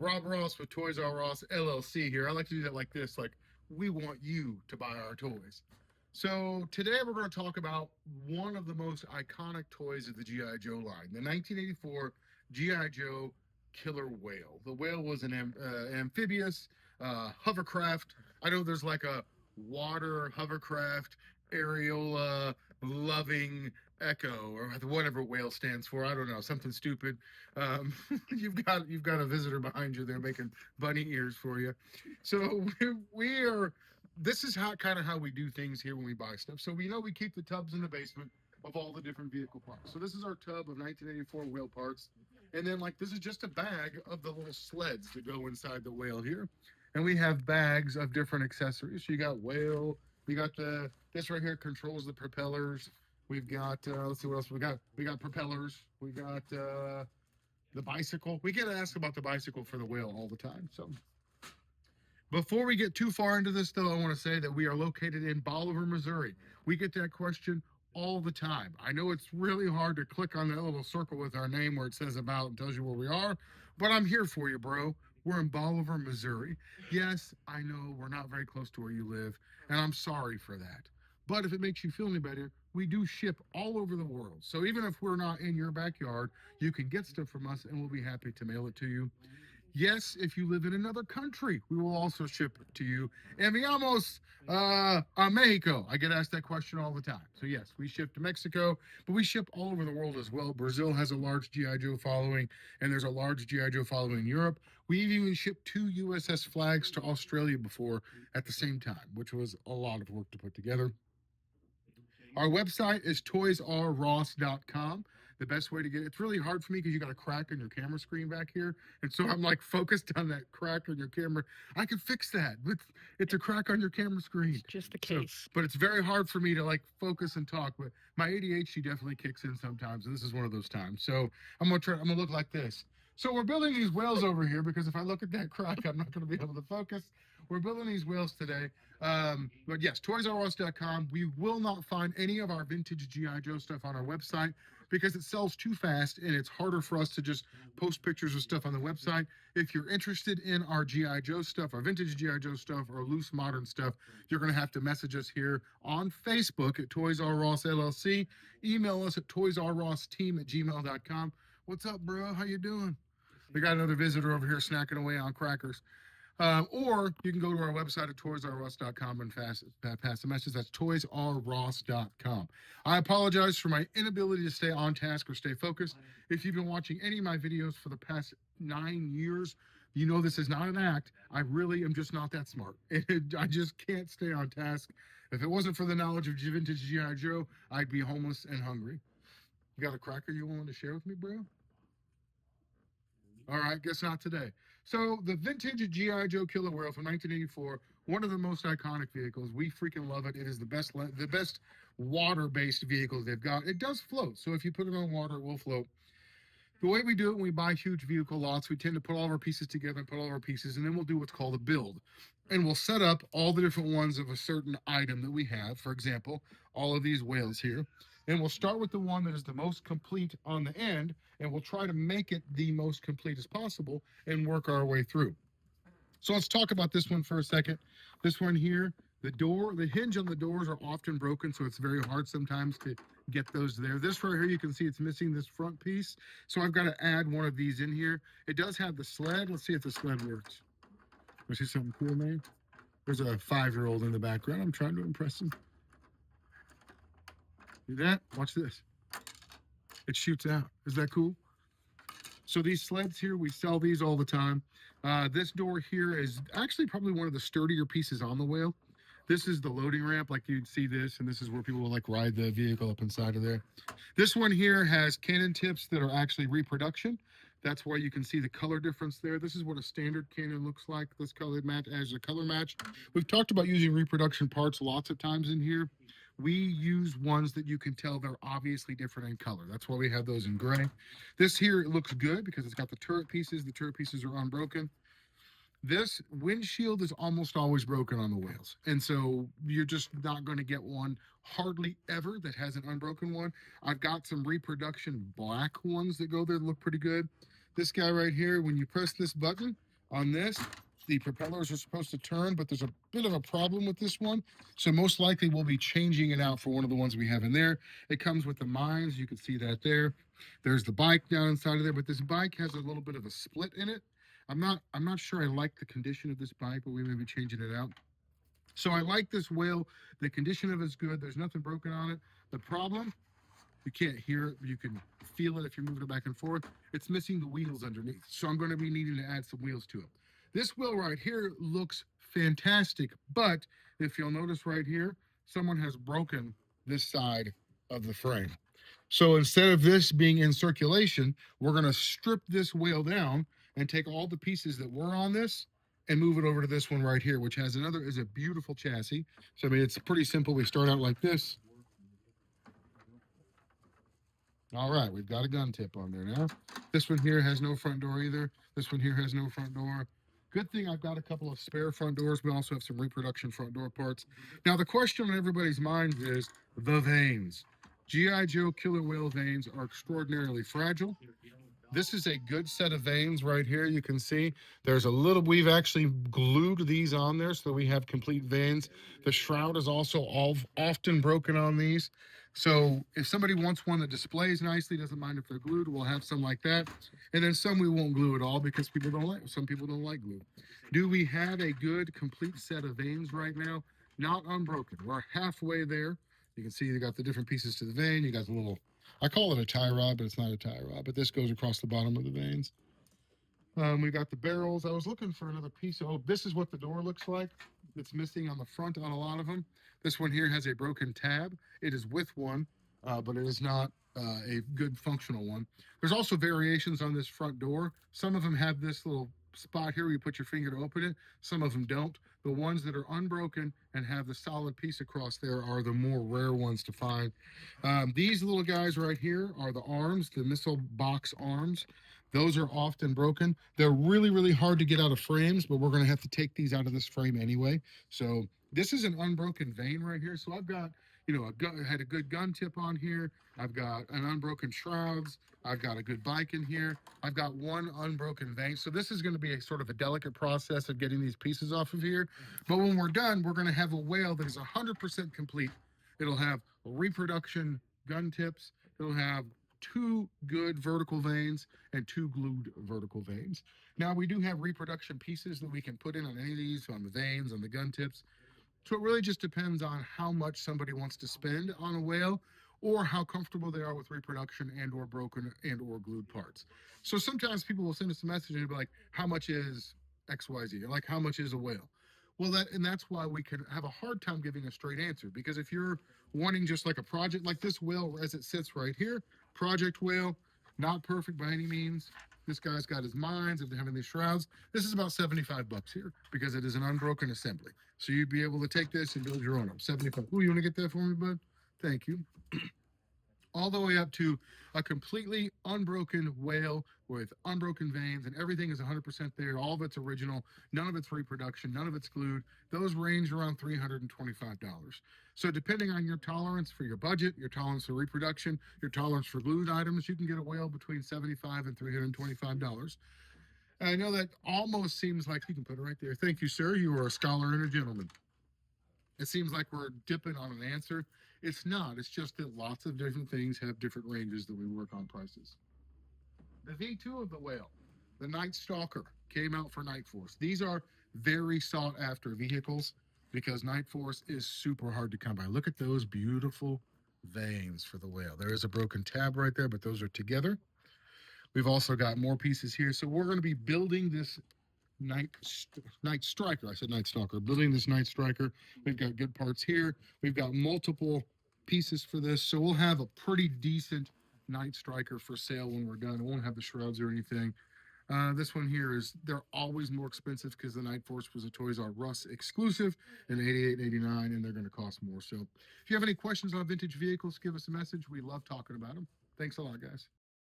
Rob Ross with Toys R Us LLC here. I like to do that like this, like we want you to buy our toys. So today we're going to talk about one of the most iconic toys of the GI Joe line, the 1984 GI Joe Killer Whale. The whale was an amphibious hovercraft. I know there's like a water hovercraft areola loving echo or whatever whale stands for. I don't know, something stupid. um, you've got a visitor behind you there making bunny ears for you. So we are. This is how we do things here when we buy stuff. So we know we keep the tubs in the basement of all the different vehicle parts. So this is our tub of 1984 whale parts, and then like this is just a bag of the little sleds that go inside the whale here, and we have bags of different accessories. So you got whale. We got the this right here controls the propellers. We've got let's see what else we got. We got propellers. We got the bicycle. We get asked about the bicycle for the whale all the time. So before we get too far into this, though, I want to say that we are located in Bolivar, Missouri. We get that question all the time. I know it's really hard to click on that little circle with our name where it says about and tells you where we are, but I'm here for you, bro. We're in Bolivar, Missouri. Yes, I know we're not very close to where you live, and I'm sorry for that. But if it makes you feel any better, we do ship all over the world. So even if we're not in your backyard, you can get stuff from us and we'll be happy to mail it to you. Yes, if you live in another country, we will also ship it to you. Enviamos a Mexico. I get asked that question all the time. So yes, we ship to Mexico, but we ship all over the world as well. Brazil has a large GI Joe following, and there's a large GI Joe following in Europe. We've even shipped two USS flags to Australia before at the same time, which was a lot of work to put together. Our website is toysrross.com. The best way to get it's really hard for me because you got a crack in your camera screen back here. And so I'm like focused on that crack on your camera. I can fix that. It's a crack on your camera screen. It's just the So, case. but it's very hard for me to like focus and talk. But my ADHD definitely kicks in sometimes. And this is one of those times. So I'm gonna look like this. So we're building these whales over here because if I look at that crack, I'm not going to be able to focus. We're building these whales today. But yes, toysrus.com. We will not find any of our vintage GI Joe stuff on our website because it sells too fast and it's harder for us to just post pictures of stuff on the website. If you're interested in our GI Joe stuff, our vintage GI Joe stuff, or loose modern stuff, you're going to have to message us here on Facebook at Toys R Us LLC. Email us at toysrrosteam@gmail.com. What's up, bro? How you doing? We got another visitor over here snacking away on crackers. Or you can go to our website at toysrus.com and pass the message. That's toysrross.com. I apologize for my inability to stay on task or stay focused. If you've been watching any of my videos for the past 9 years, you know this is not an act. I really am just not that smart. I just can't stay on task. If it wasn't for the knowledge of vintage G.I. Joe, I'd be homeless and hungry. You got a cracker you want to share with me, bro? All right, guess not today. So the vintage GI Joe Killer Whale from 1984, one of the most iconic vehicles. We freaking love it. It is the best water-based vehicle they've got. It does float, so if you put it on water, it will float. The way we do it when we buy huge vehicle lots, we tend to put all of our pieces together and put all of our pieces, and then we'll do what's called a build. And we'll set up all the different ones of a certain item that we have. For example, all of these whales here. And we'll start with the one that is the most complete on the end, and we'll try to make it the most complete as possible and work our way through. So let's talk about this one for a second. This one here, the hinge on the doors are often broken, so it's very hard sometimes to get those there. This right here, you can see it's missing this front piece. So I've got to add one of these in here. It does have the sled. Let's see if the sled works. Want to see something cool, man? There's a 5-year-old in the background. I'm trying to impress him. See that? Watch this. It shoots out. Is that cool? So these sleds here, we sell these all the time. This door here is actually probably one of the sturdier pieces on the whale. This is the loading ramp, like you'd see this, and this is where people will like ride the vehicle up inside of there. This one here has cannon tips that are actually reproduction. That's why you can see the color difference there. This is what a standard cannon looks like. This color match as a color match. We've talked about using reproduction parts lots of times in here. We use ones that you can tell they're obviously different in color. That's why we have those in gray. This here, it looks good because it's got the turret pieces. The turret pieces are unbroken. This windshield is almost always broken on the whales. And so you're just not going to get one hardly ever that has an unbroken one. I've got some reproduction black ones that go there that look pretty good. This guy right here, when you press this button, On this, the propellers are supposed to turn, but there's a bit of a problem with this one. So most likely we'll be changing it out for one of the ones we have in there. It comes with the mines. You can see that there. There's the bike down inside of there, but this bike has a little bit of a split in it. I'm not sure I like the condition of this bike, but we may be changing it out. So I like this wheel. The condition of it's good. There's nothing broken on it. The problem, you can't hear it. You can feel it if you're moving it back and forth. It's missing the wheels underneath. So I'm going to be needing to add some wheels to it. This wheel right here looks fantastic, but if you'll notice right here, someone has broken this side of the frame. So instead of this being in circulation, we're going to strip this wheel down and take all the pieces that were on this and move it over to this one right here, which has is a beautiful chassis. So I mean, it's pretty simple. We start out like this. All right, we've got a gun tip on there now. This one here has no front door either. This one here has no front door. Good thing I've got a couple of spare front doors. We also have some reproduction front door parts. Now, the question on everybody's mind is the vanes. G.I. Joe killer whale vanes are extraordinarily fragile. This is a good set of vanes right here. You can see there's a little, we've actually glued these on there so we have complete vanes. The shroud is also often broken on these. So if somebody wants one that displays nicely, doesn't mind if they're glued, we'll have some like that. And then some we won't glue at all because some people don't like glue. Do we have a good complete set of vanes right now? Not unbroken. We're halfway there. You can see you got the different pieces to the vane. You got the little, I call it a tie rod, but it's not a tie rod. But this goes across the bottom of the vanes. We got the barrels. I was looking for another piece. Oh, this is what the door looks like. It's missing on the front on a lot of them. This one here has a broken tab. It is with one, but it is not a good functional one. There's also variations on this front door. Some of them have this little spot here where you put your finger to open it. Some of them don't. The ones that are unbroken and have the solid piece across there are the more rare ones to find. These little guys right here are the arms, the missile box arms. Those are often broken. They're really, really hard to get out of frames, but we're going to have to take these out of this frame anyway. So this is an unbroken vane right here. So I've got, had a good gun tip on here. I've got an unbroken shrouds. I've got a good bike in here. I've got one unbroken vane. So this is going to be a sort of a delicate process of getting these pieces off of here. But when we're done, we're going to have a whale that is 100% complete. It'll have reproduction gun tips. It'll have 2 good vertical vanes and 2 glued vertical vanes. Now we do have reproduction pieces that we can put in on any of these, on the vanes, on the gun tips. So it really just depends on how much somebody wants to spend on a whale or how comfortable they are with reproduction and or broken and or glued parts. So sometimes people will send us a message and be like, how much is XYZ? Or like, how much is a whale? Well, that's why we can have a hard time giving a straight answer, because if you're wanting just like a project like this whale as it sits right here, project whale, not perfect by any means. This guy's got his mines of having these shrouds. This is about 75 bucks here because it is an unbroken assembly. So you'd be able to take this and build your own up. 75. Oh, you want to get that for me, bud? Thank you. All the way up to a completely unbroken whale with unbroken vanes, and everything is 100% there. All of it's original, none of it's reproduction, none of it's glued. Those range around $325. So depending on your tolerance for your budget, your tolerance for reproduction, your tolerance for glued items, you can get a whale between $75 and $325. I know that almost seems like, you can put it right there. Thank you, sir. You are a scholar and a gentleman. It seems like we're dipping on an answer. It's not. It's just that lots of different things have different ranges that we work on prices. The V2 of the whale, the Night Stalker, came out for Night Force. These are very sought after vehicles because Night Force is super hard to come by. Look at those beautiful vanes for the whale. There is a broken tab right there, but those are together. We've also got more pieces here. So we're going to be building this Night Striker. I said Night Stalker. Building this Night Striker. We've got good parts here. We've got multiple pieces for this. So we'll have a pretty decent Night Striker for sale when we're done. It won't have the shrouds or anything. This one here they're always more expensive because the Night Force was a Toys R Us exclusive in 88, 89, and they're going to cost more. So if you have any questions on vintage vehicles, give us a message. We love talking about them. Thanks a lot, guys.